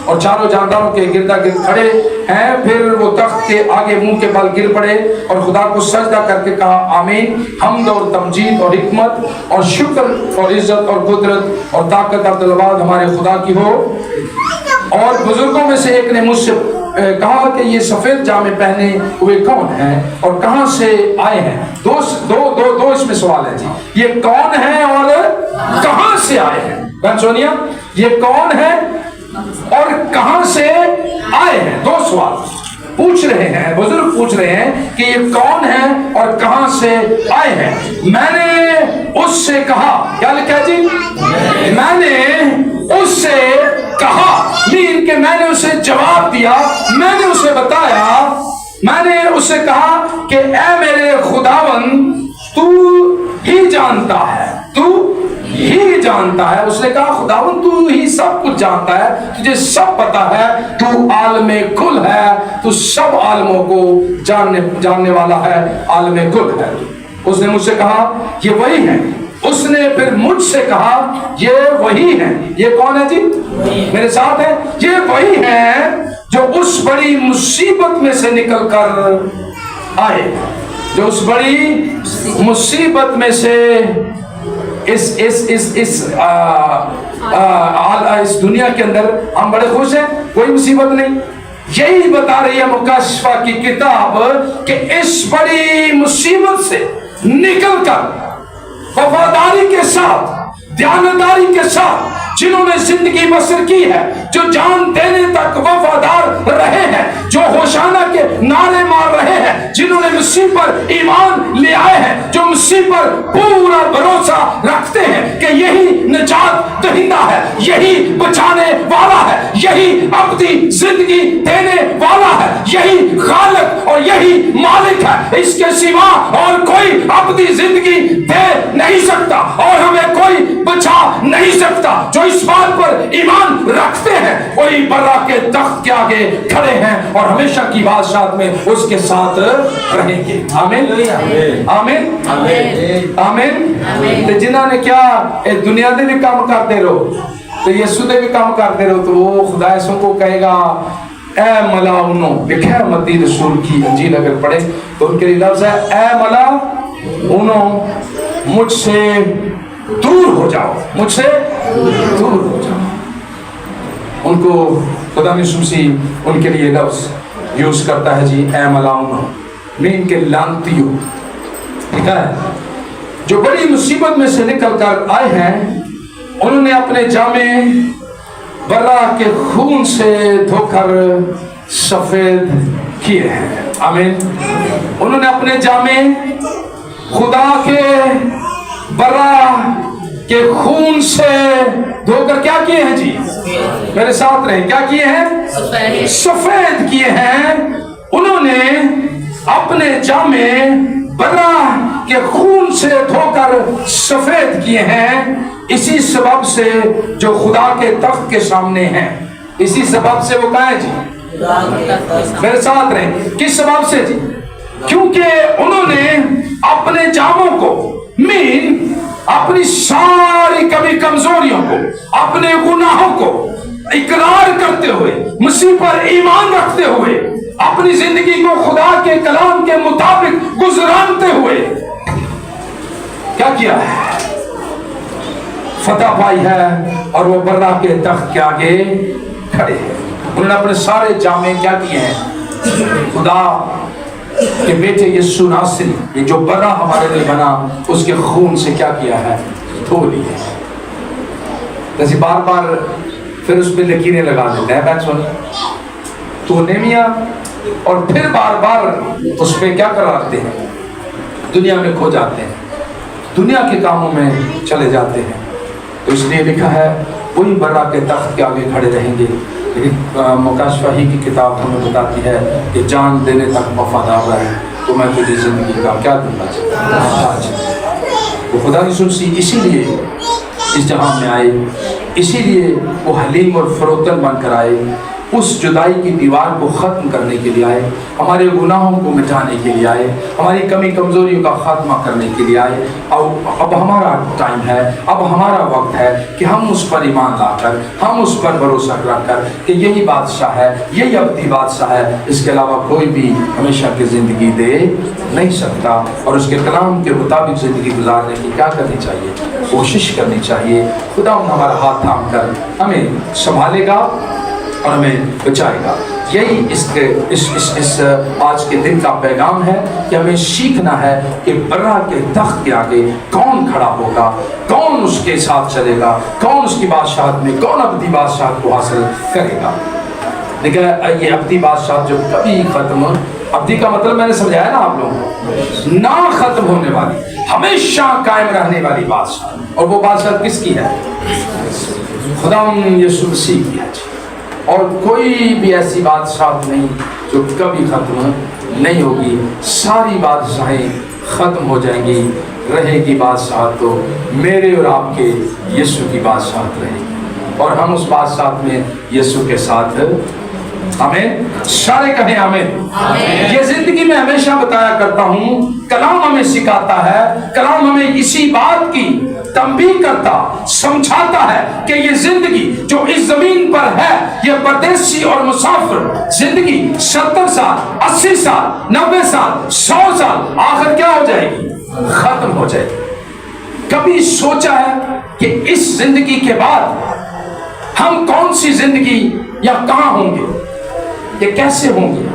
और चारों जानदारों के गिरदा गिर्द खड़े हैं। फिर वो तख्त के आगे मुंह के बल गिर पड़े और खुदा को सजदा करके कहा, आमीन। हमद और तमजीद और हिकमत और शुक्र और इज्जत और कुदरत और ताकत अब्दुलबाद हमारे खुदा की हो। और बुजुर्गों में से एक ने मुझसे कहा कि ये सफेद जामे पहने हुए कौन हैं और कहां से आए हैं? दो इसमें सवाल है जी। ये कौन है और कहां से आए हैं? बहन सोनिया, ये कौन है और कहां से आए हैं? दो सवाल पूछ रहे हैं, बुजुर्ग पूछ रहे हैं कि ये कौन है और कहां से आए हैं। मैंने उससे कहा, क्या लिखा जी? मैंने उससे कहा, मीन के मैंने उसे जवाब दिया, मैंने उसे बताया, मैंने उसे कहा कि ऐ मेरे खुदावन, तू ही जानता है, तू ही जानता है। उसने कहा, खुदावन तू ही सब कुछ जानता है, तुझे सब पता है, तू आलमे कुल है, तू सब आलमों को जानने वाला है, आलमे कुल है। उसने मुझसे कहा, ये वही है। उसने फिर मुझसे कहा, ये वही है। ये कौन है जी? मेरे साथ है। ये वही है जो उस बड़ी मुसीबत में से निकल कर आए, जो उस बड़ी मुसीबत में से इस दुनिया के अंदर हम बड़े खुश हैं, कोई मुसीबत नहीं। यही बता रही है मुकाशफा की किताब कि इस बड़ी मुसीबत से निकलकर वफादारी के साथ, ध्यानदारी के साथ जिन्होंने जिंदगी बसर की है, जो जान देने तक वफादार रहे हैं, जो होशाना के नारे मार रहे हैं, जिन्होंने मसीह पर ईमान ले आए हैं, जो मसीह पर पूरा भरोसा रखते हैं कि यही निजात दहिंदा है, यही बचाने वाला है, यही अब्दी जिंदगी देने वाला है, यही खालिक और यही मालिक है, इसके सिवा और कोई अब्दी जिंदगी दे नहीं सकता और हमें कोई बचा नहीं सकता। जो इस बात पर ईमान रखते हैं वही बर्रा के तख्त के आगे खड़े हैं और हमेशा की बादशाहत में उसके साथ रहेंगे। आमीन, आमीन, आमीन। तो जिन्होंने क्या दुनिया दे भी काम करते रहो, तो यीशु दे भी काम करते रहो, तो वो खुदा को कहेगा, ऐ मला उनो, लिखा मत्ती रसूल की अंजील अगर पढ़े तो उनके लिए लफ्ज है, ऐ मला उनो, मुझसे दूर हो जाओ, मुझसे दूर हो जाओ। उनको खुदा मसीह उनके लिए लफ्ज यूज करता है जी, ऐ मलाउनो, मीन के लानतियो। ठीक है, जो बड़ी मुसीबत में से निकल कर आए हैं, उन्होंने अपने जामे बर्रा के खून से धोकर सफेद किए हैं। आमीन। उन्होंने अपने जामे खुदा के बर्रा के खून से धोकर क्या किए हैं जी? मेरे साथ रहे, क्या किए हैं? सफेद किए हैं। उन्होंने अपने जामे बर्रा के खून से धोकर सफेद किए हैं। इसी सबब से जो खुदा के तख्त के सामने हैं, इसी सबब से वो कहा है जी? मेरे साथ रहे, किस सबब से जी? क्योंकि उन्होंने अपने जामों को मीन अपनी सारी कमी कमजोरियों को, अपने गुनाहों को इकरार करते हुए, मसीह पर ईमान रखते हुए, अपनी जिंदगी को खुदा के कलाम के मुताबिक गुजरानते हुए क्या किया है? फतह पाई है और वो बर्रा के तख्त के आगे खड़े हैं। उन्होंने अपने सारे जामे क्या किए हैं? खुदा के बेटे यीशु नासरी, ये जो बर्रा हमारे लिए बना, उसके खून से क्या किया है? धो लिया। जैसे बार बार फिर उस पर लकीरें लगा देते हैं, बैठ सुन तो नेमिया, और फिर बार बार उस पर क्या कराते हैं? दुनिया में खो जाते हैं, दुनिया के कामों में चले जाते हैं। तो इसलिए लिखा है वही बर्रा के तख्त के आगे खड़े रहेंगे। लेकिन मुकाशफाही की किताब हमें बताती है कि जान देने तक वफादार रहे तो मैं तुझे जिंदगी का क्या दूंगा? वो खुदा की सुनसी इसीलिए इस जहां में आए, इसीलिए वो हलीम और फरोतन बनकर आए, उस जुदाई की दीवार को ख़त्म करने के लिए आए, हमारे गुनाहों को मिटाने के लिए आए, हमारी कमी कमज़ोरियों का ख़ात्मा करने के लिए आए। अब हमारा टाइम है, अब हमारा वक्त है कि हम उस पर ईमान लाकर, हम उस पर भरोसा रखकर कि यही बादशाह है, यही अब्दी बादशाह है, इसके अलावा कोई भी हमेशा की ज़िंदगी दे नहीं सकता। और उसके कलाम के मुताबिक ज़िंदगी गुजारने की क्या करनी चाहिए? कोशिश करनी चाहिए। खुदा हमारा हाथ थाम कर हमें संभालेगा और हमें बचाएगा। यही इस आज के दिन का पैगाम है कि हमें सीखना है कि बर्रा के तख्त के आगे कौन खड़ा होगा, कौन उसके साथ चलेगा, कौन उसकी बादशाहत में, कौन अब्दी बादशाहत को हासिल करेगा। देखिए ये अब्दी बादशाहत जो कभी खत्म, अब्दी का मतलब मैंने समझाया ना आप लोगों को, ना खत्म होने वाली, हमेशा कायम रहने वाली बादशाह। और वो बादशाह किसकी है? खुदा यीशु मसीह की है। और कोई भी ऐसी बादशाह नहीं जो कभी खत्म नहीं होगी। सारी बादशाहें खत्म हो जाएंगी, रहेगी बादशाह तो मेरे और आपके यीशु की बादशाह रहेगी, और हम उस बादशाह में यीशु के साथ। आमीन, सारे कहें आमीन। ये जिंदगी में हमेशा बताया करता हूँ, कलाम हमें सिखाता है, कलाम हमें इसी बात की तंबीह करता, समझाता है कि ये जिंदगी जो इस जमीन पर है, ये परदेसी और मुसाफिर जिंदगी 70 साल, 80 साल, 90 साल, 100 साल, आखिर क्या हो जाएगी? खत्म हो जाएगी। कभी सोचा है कि इस जिंदगी के बाद हम कौन सी जिंदगी या कहां होंगे, ये कैसे होंगे?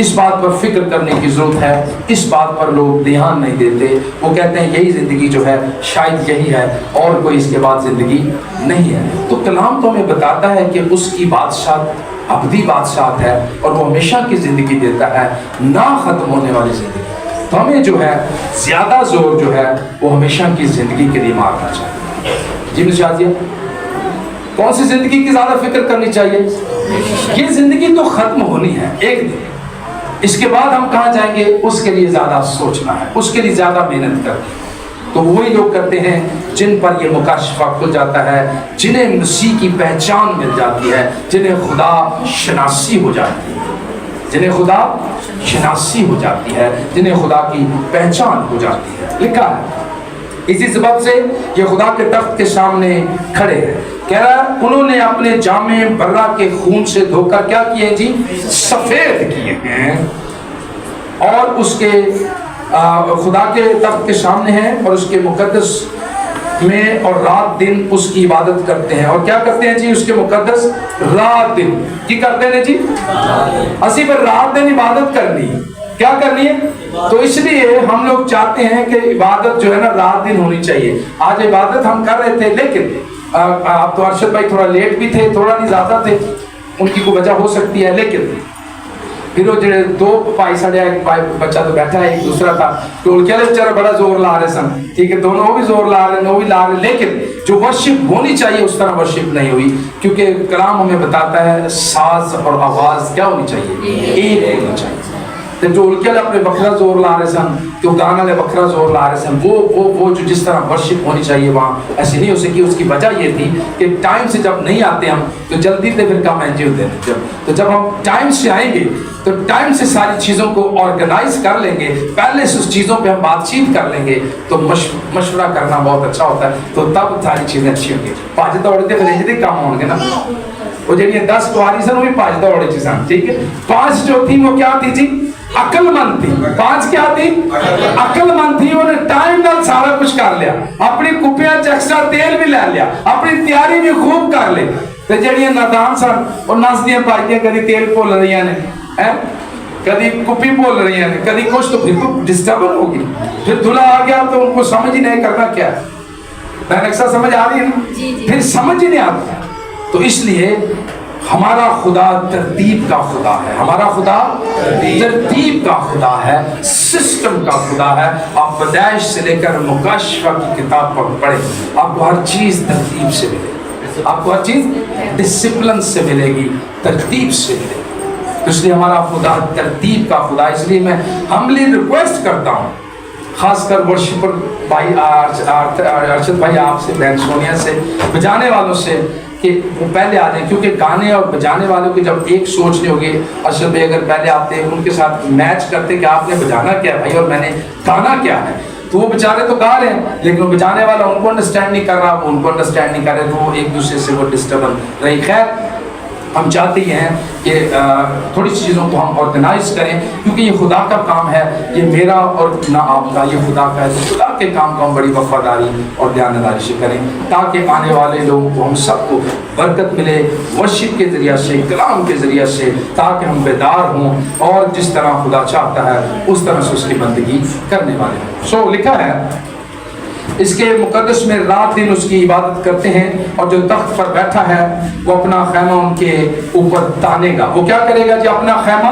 इस बात पर फिक्र करने की जरूरत है। इस बात पर लोग ध्यान नहीं देते। वो कहते हैं यही जिंदगी जो है शायद यही है, और कोई इसके बाद जिंदगी नहीं है। तो कलाम तो हमें बताता है कि उसकी बादशाह अब्दी बादशाह है, और वो हमेशा की जिंदगी देता है, ना खत्म होने वाली जिंदगी। तो हमें जो है ज्यादा जोर जो है वो हमेशा की जिंदगी के लिए मारना चाहिए। जी मुझे कौन सी जिंदगी की ज्यादा फिक्र करनी चाहिए? ये जिंदगी तो खत्म होनी है एक दिन, इसके बाद हम कहाँ जाएंगे उसके लिए ज्यादा सोचना है, उसके लिए ज्यादा मेहनत करनी। तो वही लोग करते हैं जिन पर ये मुकाशफा खुल जाता है, जिन्हें मसीह की पहचान मिल जाती है, जिन्हें खुदा शनासी हो जाती है, जिन्हें खुदा शनासी हो जाती है, जिन्हें खुदा की पहचान हो जाती है। लिखा है इसी सबब से ये खुदा के तख्त के सामने खड़े हैं। कह रहा है उन्होंने अपने जामे बर्रा के खून से धोकर क्या किए जी? सफेद किए हैं। और उसके खुदा के तख्त के सामने हैं और उसके मुकद्दस में और रात दिन उसकी इबादत करते हैं। और क्या करते हैं जी? उसके मुकद्दस रात दिन की करते हैं जी, असी पर रात दिन इबादत करनी। क्या करनी है? तो इसलिए हम लोग चाहते हैं कि इबादत जो है ना रात दिन होनी चाहिए। आज इबादत हम कर रहे थे, लेकिन आप तो अरशद भाई थोड़ा लेट भी थे, थोड़ा नहीं ज्यादा थे, उनकी कोई वजह हो सकती है, लेकिन फिर वो जेडे दो भाई साढ़े एक भाई बच्चा तो बैठा है, एक दूसरा था, ढोलकी वाले बेचारा बड़ा जोर ला रहे सन, ठीक है, दोनों वो भी जोर ला रहे, वो भी ला रहे, लेकिन जो वर्शिप होनी चाहिए उस तरह वर्शिप नहीं हुई, क्योंकि कलाम हमें बताता है साज और आवाज क्या होनी चाहिए, एक होनी चाहिए। तो ढोलकी वाले अपने बखरा जोर ला रहे सन, तो गाना वाले बखरा जोर ला रहे सन, वो जो जिस तरह वर्शिप होनी चाहिए वहाँ ऐसी नहीं हो सकी। उसकी वजह ये थी कि टाइम से जब नहीं आते हम तो जल्दी से फिर काम एंजी होते हैं, तो जब हम टाइम से आएंगे तो टाइम से सारी चीज़ों को ऑर्गेनाइज कर लेंगे, पहले से उस चीज़ों पे हम बातचीत कर लेंगे, तो मशवरा करना बहुत अच्छा होता है, तो तब सारी चीज़ें अच्छी होंगी। पाँच दौड़ते फिर इंजते काम होंगे ना, वो जी 10 कुआरी सन वो भी 5 दौड़े थी सन, ठीक है। 5 जो थी वो क्या थी जी, अकलमंद थी। 5 क्या थी, अकलमंद थी, उन्हें टाइम नाल सारा कुछ कर लिया, अपनी कुपियां च एक्स्ट्रा तेल भी ले लिया, अपनी तैयारी भी खूब कर ली। तो जड़ियां नादान सन और नसदियां पाइयां कभी तेल भुल रही ने, कभी कुपी भूल रही है, कभी कुछ, तो फिर तो डिस्टर्बन होगी। फिर दूल्हा आ गया तो उनको समझ ही नहीं करना क्या है, नक्शा समझ आ रही है ना, फिर समझ ही नहीं आता। तो इसलिए हमारा खुदा तरतीब का खुदा है, हमारा खुदा तरतीब का खुदा है, सिस्टम का खुदा है। आप पैदाइश से लेकर मुकाशफा की किताब पर पढ़े, आपको हर चीज तरतीब से मिलेगी, आपको हर चीज डिसिप्लिन से मिलेगी, तरतीब से मिलेगी। तो इसलिए हमारा खुदा तरतीब का खुदा। इसलिए मैं हम्बली रिक्वेस्ट करता हूँ, खासकर वर्शिपर भाई अर्शद भाई आपसे, बहन सोनिया से, बजाने वालों से, कि वो पहले आ जाए, क्योंकि गाने और बजाने वालों की जब एक सोच नहीं होगी, अर्शद भाई अगर पहले आते हैं उनके साथ मैच करते कि आपने बजाना क्या है भाई और मैंने गाना क्या है, तो वो बेचारे तो गा रहे हैं लेकिन वो बजाने वाला उनको अंडरस्टैंड नहीं कर रहा, वो उनको अंडरस्टैंड नहीं कर रहे, तो वो एक दूसरे से वो डिस्टर्बन रही। खैर हम चाहते हैं कि थोड़ी सी चीज़ों को हम ऑर्गेनाइज करें, क्योंकि ये खुदा का काम है, ये मेरा और ना आपका, ये खुदा का है। तो खुदा के काम को हम बड़ी वफादारी और ध्यानदारी से करें, ताकि आने वाले लोगों को, हम सबको बरकत मिले वर्शिप के ज़रिए से, कलाम के ज़रिए से, ताकि हम बेदार हों और जिस तरह खुदा चाहता है उस तरह से उसकी बंदगी करने वाले हों। सो लिखा है इसके मुकद्दस में रात दिन उसकी इबादत करते हैं, और जो तख्त पर बैठा है वो अपना खैमा उनके ऊपर तानेगा। वो क्या करेगा जी, अपना खैमा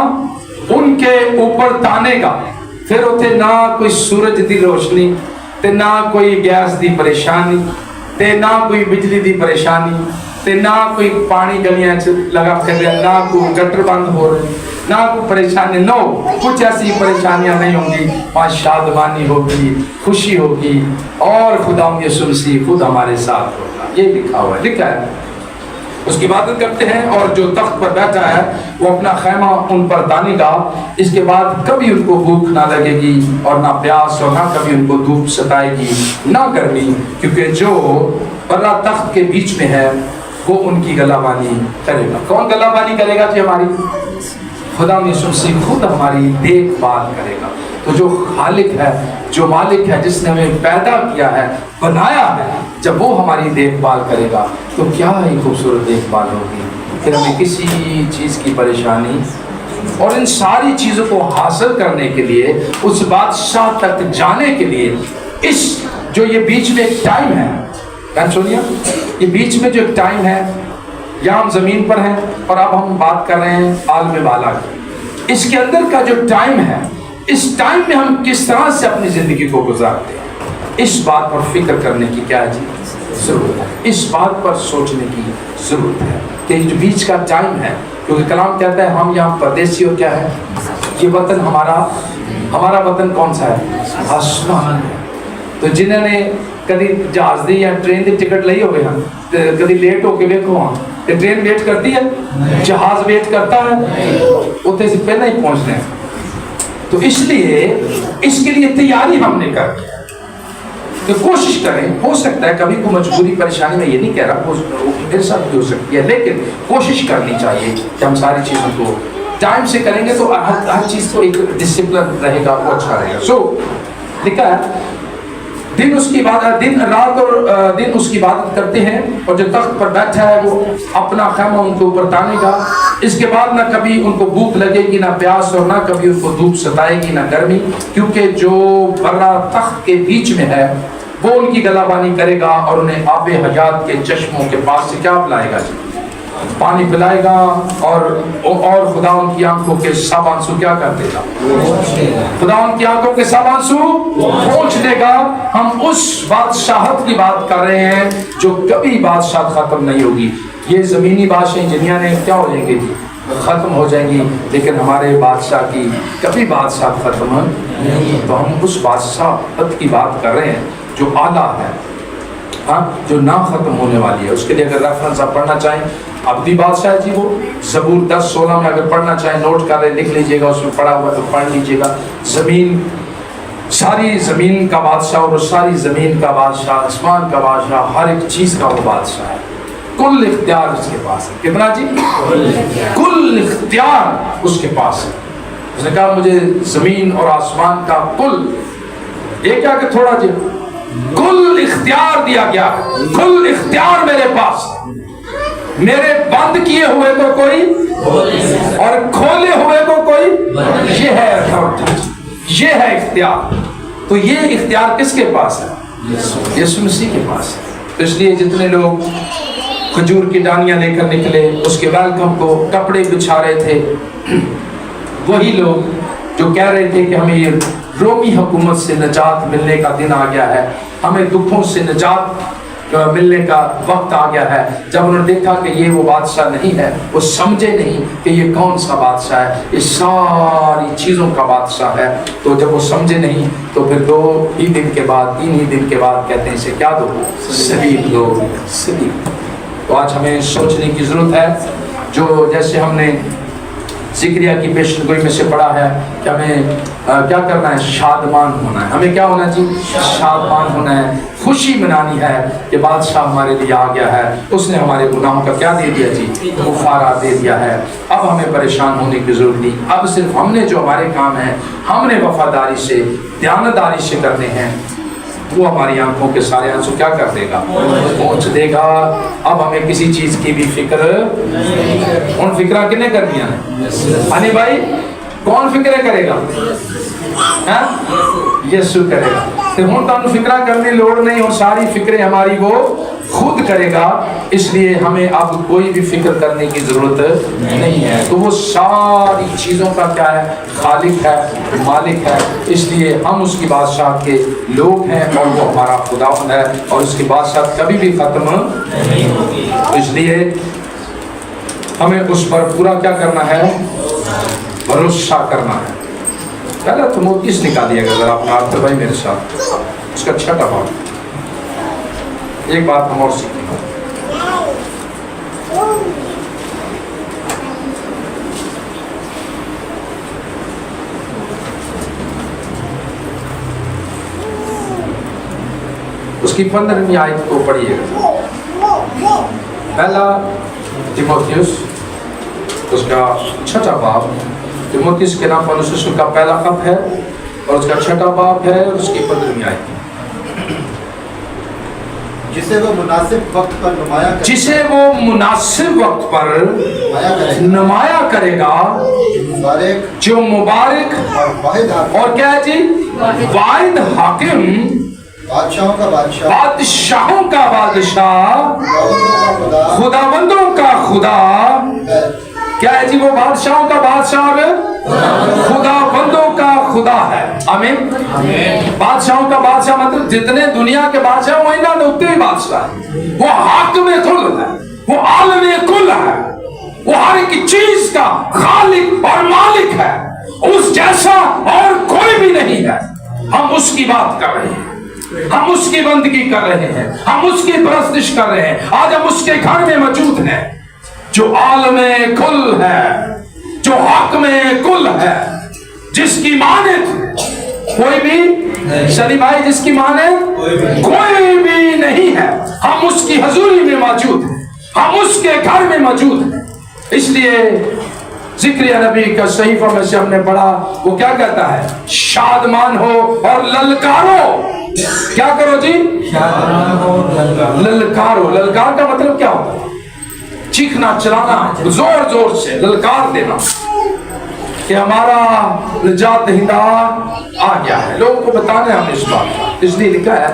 उनके ऊपर तानेगा। फिर उसे ना कोई सूरज की रोशनी, ते ना कोई गैस की परेशानी, ते ना कोई बिजली की परेशानी, ते ना कोई पानी गलियां च लगा कर, ना कोई गटर बंद हो रहे, ना कोई परेशानी, नो कुछ ऐसी परेशानियां नहीं होंगी। वहाँ शादमानी होगी, खुशी होगी, और खुदा यीशु मसीह खुद हमारे साथ होगा। ये लिखा हुआ है, लिखा है। उसकी इबादत करते हैं, और जो तख्त पर बैठा है वो अपना खैमा उन पर तानेगा। इसके बाद कभी उनको भूख ना लगेगी और ना प्यास, और ना कभी उनको धूप सताएगी ना गर्मी, क्योंकि जो बड़ा तख्त के बीच में है वो उनकी गलाबानी करेगा। कौन गलाबानी करेगा जी, हमारी खुदा यीशु मसीह खुद हमारी देखभाल करेगा। तो जो खालिक है, जो मालिक है, जिसने हमें पैदा किया है, बनाया है, जब वो हमारी देखभाल करेगा तो क्या ही खूबसूरत देखभाल होगी। फिर हमें किसी चीज़ की परेशानी, और इन सारी चीज़ों को हासिल करने के लिए, उस बादशाह तक जाने के लिए, इस जो ये बीच में एक टाइम है, सुनिए, ये बीच में जो एक टाइम है, यहाँ हम ज़मीन पर हैं और अब हम बात कर रहे हैं आलम बाला की। इसके अंदर का जो टाइम है, इस टाइम में हम किस तरह से अपनी ज़िंदगी को गुजारते हैं, इस बात पर फिक्र करने की क्या है, ज़रूरत है। इस बात पर सोचने की ज़रूरत है कि जो बीच का टाइम है, क्योंकि कलाम कहता है हम यहाँ परदेसी, और क्या है ये वतन हमारा वतन कौन सा है, आसमान है। तो जिन्होंने कभी जहाज दी या ट्रेन की टिकट ली होवे हम, कभी लेट होके वेखो हाँ, तो ट्रेन वेट करती है, जहाज वेट करता है, उतने से पहले ही पहुंचते हैं। तो इसलिए इसके लिए तैयारी हमने कर, तो कोशिश करें। हो सकता है कभी कोई मजबूरी परेशानी, में ये नहीं कह रहा मेरे साथ भी हो सकती है, लेकिन कोशिश करनी चाहिए कि हम सारी चीज़ों को टाइम से करेंगे तो हर चीज़ को एक डिसिप्लिन रहेगा, वो अच्छा रहेगा। सो लिखा है दिन उसकी इबादत, दिन रात और दिन उसकी इबादत करते हैं, और जो तख्त पर बैठा है वो अपना खैमा उनके ऊपर तानेगा। इसके बाद ना कभी उनको भूख लगेगी, ना प्यास, और ना कभी उनको धूप सताएगी, ना गर्मी, क्योंकि जो बड़ा तख्त के बीच में है वो उनकी गलाबानी करेगा और उन्हें आबे हयात के चश्मों के पास से क्या पिलाएगा जी, पानी पिलाएगा और खुदा उनकी आंखों के सब आंसू क्या कर देगा? खुदा उनकी आंखों के सब आंसू पोंछ देगा। हम उस बादशाहत की बात कर रहे हैं जो कभी बादशाह खत्म नहीं होगी। ये जमीनी बादशाह दुनिया ने क्या हो जाएंगे? खत्म हो जाएंगी, लेकिन हमारे बादशाह की कभी बादशाह खत्म नहीं। तो हम उस बादशाहत की बात कर रहे हैं जो आला है, हाँ, जो ना खत्म होने वाली है। उसके लिए अगर रेफरेंस आप पढ़ना चाहें, अब्दी बादशाह जी वो ज़बूर 10:16 में अगर पढ़ना चाहें, नोट कर लिख लीजिएगा, उसमें पढ़ा हुआ तो पढ़ लीजिएगा। ज़मीन, सारी ज़मीन का बादशाह और सारी ज़मीन का बादशाह, आसमान का बादशाह, हर एक चीज़ का वो बादशाह है। कुल इख्तियार उसके पास है। कितना जी? कुल इख्तियार उसके पास है। उसने कहा मुझे ज़मीन और आसमान का कुल, ये क्या कि थोड़ा जी, कुल इख्तियार दिया गया है। कुल इख्तियार मेरे पास, मेरे बंद किए हुए को कोई और खोले हुए को कोई, ये है अथॉरिटी, ये है इख्तियार। तो ये इख्तियार किसके पास है? यीशु मसीह के पास है। तो इसलिए जितने लोग खजूर की डालियां लेकर निकले, उसके वेलकम को कपड़े बिछा रहे थे, वही लोग जो कह रहे थे कि हमें ये रोमी हुकूमत से निजात मिलने का दिन आ गया है, हमें दुखों से निजात मिलने का वक्त आ गया है। जब उन्होंने देखा कि ये वो बादशाह नहीं है, वो समझे नहीं कि ये कौन सा बादशाह है, ये सारी चीज़ों का बादशाह है। तो जब वो समझे नहीं, तो फिर 2 ही दिन के बाद, 3 ही दिन के बाद कहते हैं इसे क्या दो? सलीब दो, सलीब। तो आज हमें सोचने की ज़रूरत है, जो जैसे हमने ज़िक्रिया की पेशगोई में से पढ़ा है कि हमें क्या करना है? शादमान होना है। हमें क्या होना चाहिए? शादमान होना है, खुशी मनानी है कि बादशाह हमारे लिए आ गया है, उसने हमारे गुनाहों का क्या दे दिया जी? गुफारा दे दिया है। अब हमें परेशान होने की ज़रूरत नहीं। अब सिर्फ हमने जो हमारे काम है, हमने वफादारी से, दयानतदारी से करने हैं, वो हमारी आंखों के सारे आंसू क्या कर देगा? पहुँच देगा। अब हमें किसी चीज़ की भी फिक्र, उन फिक्रा किन्ने कर दिया है? हनी भाई, कौन फिक्र करेगा? यीशु करेगा। तो हम तो फिक्रा करने लोड़ नहीं, और सारी फिक्रें हमारी वो खुद करेगा। इसलिए हमें अब कोई भी फिक्र करने की जरूरत नहीं है। तो वो सारी चीज़ों का क्या है? खालिक है, मालिक है। इसलिए हम उसकी बादशाह के लोग हैं और वो हमारा खुदावंद है, और उसकी बादशाह कभी भी खत्म नहीं होगी। तो इसलिए हमें उस पर पूरा क्या करना है? भरोसा करना है। पहला थिमोथेयुस निकालिएगा जरा अपना हाथ भाई मेरे साथ, उसका 6वां भाग। एक बात हम और सीखेंगे। उसकी 15वीं आयत को पढ़िएगा। पहला थिमोथेयुस उसका 6वां बाब, थिमोथेयुस के नाम पौलुस रसूल का पहला खत है और उसका 6वां बाब है और उसकी 15वीं आयत। जिसे वो मुनासिब वक्त पर नुमाया करेगा, जिसे वो मुनासिब वक्त पर नुमाया करेगा, जो मुबारक और क्या है जी? वाहिद हाकिम, बादशाहों का बादशाह, बादशाहों का बादशाह, खुदाबंदों का खुदा। क्या है जी? वो बादशाहों का बादशाह और खुदाबंदों का खुदा है। आमीन। बादशाहों का बादशाह मतलब जितने दुनिया के बादशाह वही ना उतने ही बादशाह है। वो हाकिम कुल है, वो आलम कुल है, वो हर एक चीज का खालिक और मालिक है। उस जैसा और कोई भी नहीं है। हम उसकी बात कर रहे हैं, हम उसकी बंदगी कर रहे हैं, हम उसकी परस्तिश कर रहे हैं। आज हम उसके घर में मौजूद हैं, जो आलमे कुल है, जो हक में कुल है, जिसकी मानद कोई भी शनि भाई, जिसकी मानद कोई भी नहीं है। हम उसकी हजूरी में मौजूद हैं, हम उसके घर में मौजूद हैं। इसलिए ज़िक्रिया नबी का सहीफा में से हमने पढ़ा, वो क्या कहता है? शादमान हो और ललकारो। क्या करो जी? ललकारो। ललकार का मतलब क्या होता है? चीखना, चिल्लाना, जोर जोर से ललकार देना कि हमारा निजात दहिंदा आ गया है। लोगों को बताना है हमने इस बात। इसलिए लिखा है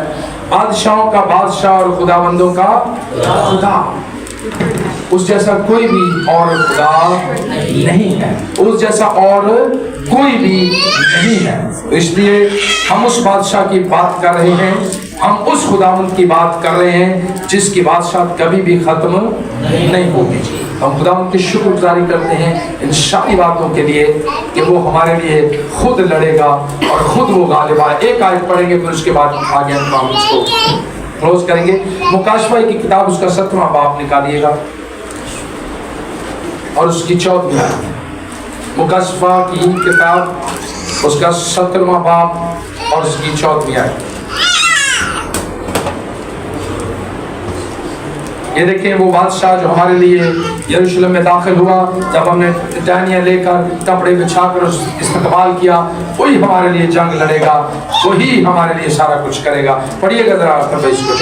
बादशाहों का बादशाह और खुदाबंदों का खुदा। उस जैसा कोई भी और खुदा नहीं है, उस जैसा और कोई भी नहीं है। इसलिए हम उस बादशाह की बात कर रहे हैं, हम उस खुदावंद की बात कर रहे हैं जिसकी बादशाह कभी भी खत्म नहीं होगी। हम खुदावंद की शुक्रगुजारी करते हैं इन सारी बातों के लिए कि वो हमारे लिए खुद लड़ेगा और खुद वो गालिब है। एक आयत पढ़ेंगे, फिर उसके बाद आगे हम इसको क्लोज करेंगे। मुकाशवा की किताब उसका 17वां बाब निकालिएगा और उसकी 4वीं आयत। मुकाशवा की किताब उसका 17वां बाब और उसकी 4वीं आयत। ये देखिए वो बादशाह जो हमारे लिए यरूशलेम में दाखिल हुआ, जब हमने टहनियाँ लेकर कपड़े बिछाकर इस्तेमाल किया, वही हमारे लिए जंग लड़ेगा, वही हमारे लिए सारा कुछ करेगा। पढ़िएगा जरा इसको।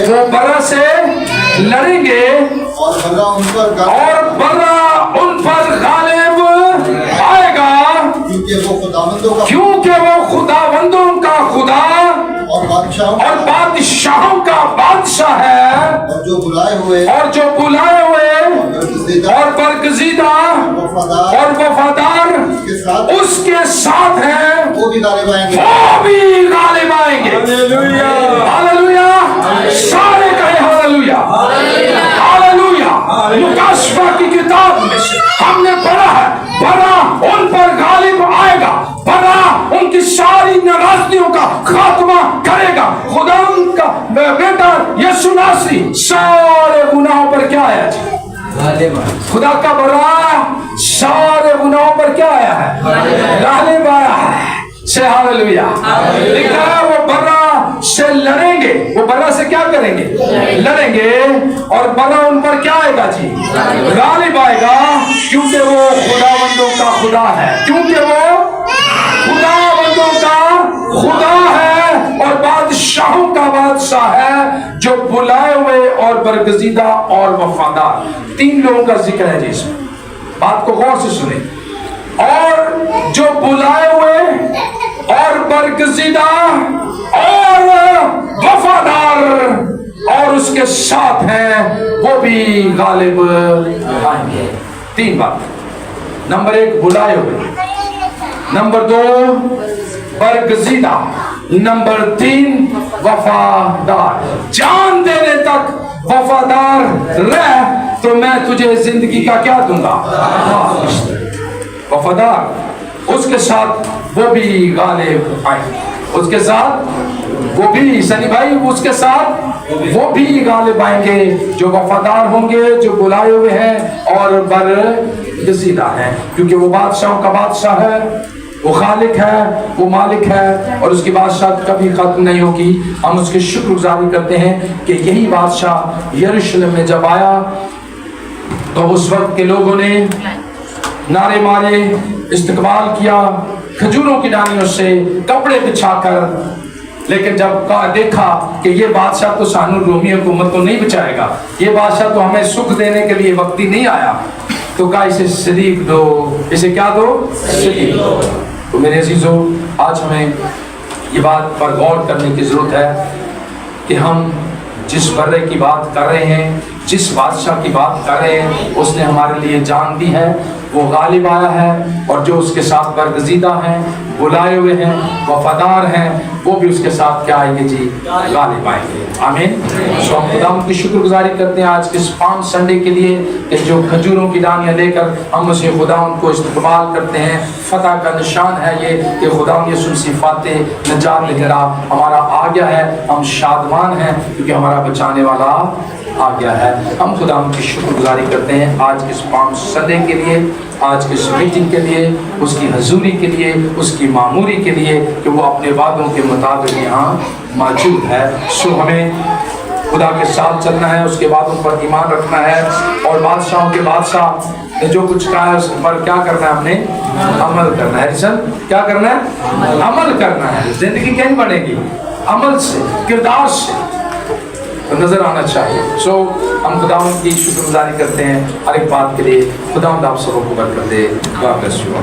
वो बर्रा से लड़ेंगे और बर्रा उन पर गालिब आएगा, क्योंकि वो खुदावंदों का खुदा और बादशाहों का बादशाह है, और जो बुलाए हुए और बरगजीदा और वफादार उसके साथ हैं, वो भी गालिब आएंगे। हालेलुया, सारे कहे हालेलुया, हालेलुया। मुकाशवा की किताब में से हमने पढ़ा है, बड़ा उन पर गालिब आएगा, बड़ा उनकी सारी नाराजगियों का खात्मा करेगा। खुदा का बेटा यीशु नासरी सारे गुनाहों पर क्या आया? खुदा का बड़ा सारे गुनाहों पर क्या आया है? गालिब आया है। से हालेलुया। लिखा है वो बर्रा से लड़ेंगे। वो बर्रा से क्या करेंगे? लड़ेंगे। और बर्रा उन पर क्या आएगा जी? गालिब आएगा, क्योंकि वो खुदावंदों का खुदा है, क्योंकि वो खुदावंदों का खुदा है और बादशाहों का बादशाह है, जो बुलाए हुए और बरगजीदा और वफादार। 3 लोगों का जिक्र है जी इसमें, बात को गौर से सुने। और जो बुलाए हुए और बरगजीदा और वफादार और उसके साथ हैं, वो भी गालिब आएंगे। 3 बात। नंबर 1 बुलाए हुए, नंबर 2 बरगजीदा, नंबर 3 वफादार। जान देने तक वफादार रह तो मैं तुझे जिंदगी का क्या दूंगा? वफादार, उसके साथ वो भी गालिब आएंगे, उसके साथ वो भी सनी भाई, उसके साथ वो भी गालिब आएंगे, जो वफादार होंगे, जो बुलाए हुए हैं और बरगजीदा हैं, क्योंकि वो बादशाहों का बादशाह है, वो खालिक है, वो मालिक है और उसकी बादशाह कभी खत्म नहीं होगी। हम उसकी शुक्रगुजारी करते हैं कि यही बादशाह यरूशलेम में जब आया तो उस वक्त के लोगों ने नारे मारे, इस्तकबाल किया, खजूरों की डालियों से कपड़े बिछाकर। लेकिन जब देखा कि ये बादशाह तो सानू रोमी हुकूमत को नहीं बचाएगा, ये बादशाह तो हमें सुख देने के लिए वक्त ही नहीं आया, तो कहा इसे सलीब दो। इसे क्या दो? सलीब दो। तो मेरे अजीजों, आज हमें ये बात पर गौर करने की जरूरत है कि हम जिस बर्रे की बात कर रहे हैं, जिस बादशाह की बात कर रहे हैं, उसने हमारे लिए जान दी है, वो गालिब आया है, और जो उसके साथ बरगजीदा हैं, बुलाए हुए हैं, वफादार हैं, वो भी उसके साथ क्या आएंगे जी? गालिब आएंगे। आमीन। सो हम खुदा की शुक्रगुजारी करते हैं आज के इस पाम संडे के लिए कि जो खजूरों की डालियाँ लेकर हम उसे खुदा को इस्तेमाल करते हैं। फतह का निशान है ये कि खुदा यीशु सिफाते नजात लेकर हमारा आ गया है। हम शादमान हैं क्योंकि हमारा बचाने वाला आ गया है। हम खुदा की शुक्रगुजारी करते हैं आज के इस पाम संडे के लिए, आज की इस मीटिंग के लिए, उसकी हजूरी के लिए, उसकी मामूरी के लिए कि वो अपने वादों के मुताबिक यहाँ मौजूद है। सो हमें खुदा के साथ चलना है, उसके वादों पर ईमान रखना है, और बादशाहों के बादशाह ने जो कुछ कहा है उस पर क्या करना है? हमने अमल करना है। रिशन क्या करना है? अमल करना है। जिंदगी कैसे बढ़ेगी? अमल से, किरदार से तो नजर आना चाहिए। सो हम खुदावंद की शुक्रगुजारी करते हैं हर एक बात के लिए। खुदावंद आप सबको बरकत दे। God bless you.